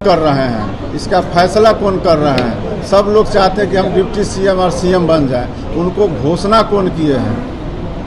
कर रहे हैं, इसका फैसला कौन कर रहे हैं। सब लोग चाहते हैं कि हम डिप्टी सीएम और सीएम बन जाएं, उनको घोषणा कौन किए हैं।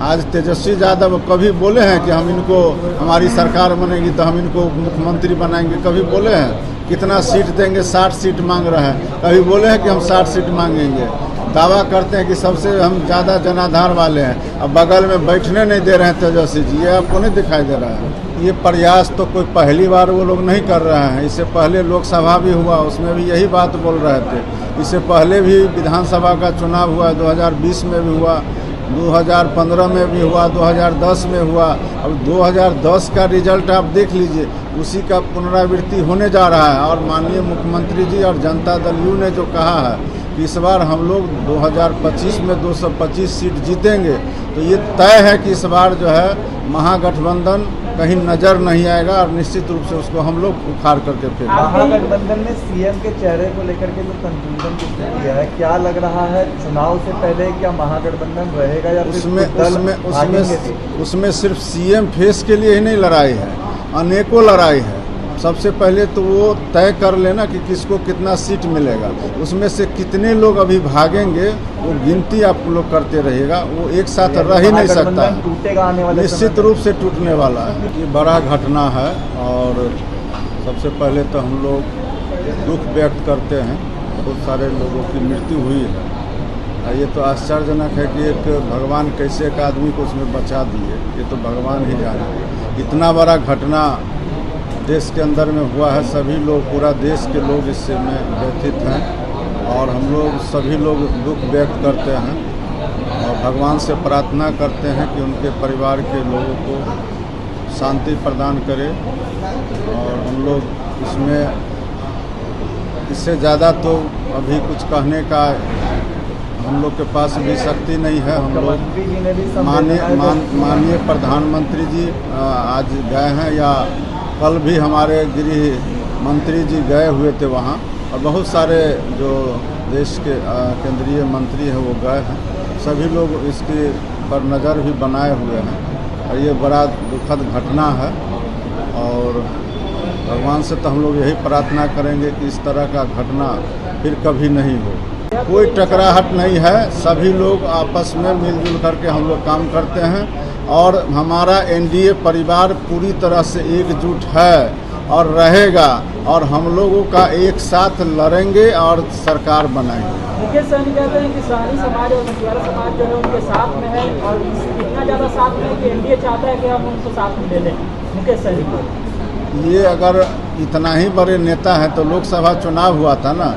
आज तेजस्वी यादव कभी बोले हैं कि हम इनको, हमारी सरकार बनेगी तो हम इनको मुख्यमंत्री बनाएंगे? कभी बोले हैं? कितना सीट देंगे? 60 सीट मांग रहे हैं। कभी बोले हैं कि हम 60 सीट मांगेंगे? दावा करते हैं कि सबसे हम ज़्यादा जनाधार वाले हैं, अब बगल में बैठने नहीं दे रहे हैं तेजस्वी जी। ये आपको नहीं दिखाई दे रहा है? ये प्रयास तो कोई पहली बार वो लोग नहीं कर रहे हैं। इससे पहले लोकसभा भी हुआ, उसमें भी यही बात बोल रहे थे। इससे पहले भी विधानसभा का चुनाव हुआ, 2020 में भी हुआ, 2015 में भी हुआ, 2010 में हुआ। अब 2010 का रिजल्ट आप देख लीजिए, उसी का पुनरावृत्ति होने जा रहा है। और माननीय मुख्यमंत्री जी और जनता दल यू ने जो कहा है कि इस बार हम लोग 2025 में 225 सीट जीतेंगे, तो ये तय है कि इस बार जो है महागठबंधन कहीं नजर नहीं आएगा और निश्चित रूप से उसको हम लोग उखाड़ करके फेंक। महागठबंधन ने सीएम के चेहरे को लेकर के जो कंफ्यूजन किया है, क्या लग रहा है चुनाव से पहले क्या महागठबंधन रहेगा या उसमें सिर्फ सीएम फेस के लिए ही नहीं लड़ाई है, अनेकों लड़ाई है। सबसे पहले तो वो तय कर लेना कि किसको कितना सीट मिलेगा, उसमें से कितने लोग अभी भागेंगे वो गिनती आप लोग करते रहिएगा। वो एक साथ रह ही नहीं सकता, निश्चित रूप से टूटने वाला है। ये बड़ा घटना है और सबसे पहले तो हम लोग दुख व्यक्त करते हैं। बहुत सारे लोगों की मृत्यु हुई है। ये तो आश्चर्यजनक है कि एक भगवान कैसे एक आदमी को उसमें बचा दिए, ये तो भगवान ही जाने। इतना बड़ा घटना देश के अंदर में हुआ है, सभी लोग, पूरा देश के लोग इससे में व्यथित हैं और हम लोग सभी लोग दुख व्यक्त करते हैं और भगवान से प्रार्थना करते हैं कि उनके परिवार के लोगों को शांति प्रदान करे। और हम लोग इसमें इससे ज़्यादा तो अभी कुछ कहने का हम लोग के पास भी शक्ति नहीं है। हम लोग माननीय प्रधानमंत्री जी आज गए हैं, या कल भी हमारे गृह मंत्री जी गए हुए थे वहाँ, और बहुत सारे जो देश के केंद्रीय मंत्री हैं वो गए हैं। सभी लोग इसके पर नज़र भी बनाए हुए हैं और ये बड़ा दुखद घटना है। और भगवान से तो हम लोग यही प्रार्थना करेंगे कि इस तरह का घटना फिर कभी नहीं हो। कोई टकराहट नहीं है, सभी लोग आपस में मिलजुल करके हम लोग काम करते हैं और हमारा एनडीए परिवार पूरी तरह से एकजुट है और रहेगा और हम लोगों का एक साथ लड़ेंगे और सरकार बनाएंगे। मुकेश सहनी कहते हैं कि सहनी समाज और मछुआरा समाज जो है उनके साथ में है और इतना ज़्यादा साथ में है कि एनडीए चाहता है कि हम उनको साथ में ले लें। मुकेश सहनी को ये अगर इतना ही बड़े नेता हैं तो लोकसभा चुनाव हुआ था ना,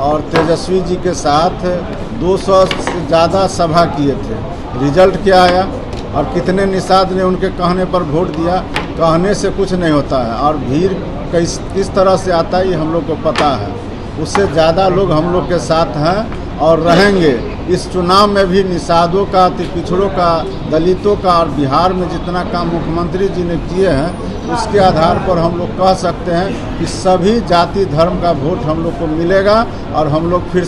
और तेजस्वी जी के साथ 200 से ज़्यादा सभा किए थे। रिजल्ट क्या आया और कितने निषाद ने उनके कहने पर वोट दिया? कहने से कुछ नहीं होता है और भीड़ किस तरह से आता है ये हम लोग को पता है। उससे ज़्यादा लोग हम लोग के साथ हैं और रहेंगे। इस चुनाव में भी निषादों का, पिछड़ों का, दलितों का और बिहार में जितना काम मुख्यमंत्री जी ने किए हैं उसके आधार पर हम लोग कह सकते हैं कि सभी जाति धर्म का वोट हम लोग को मिलेगा और हम लोग फिर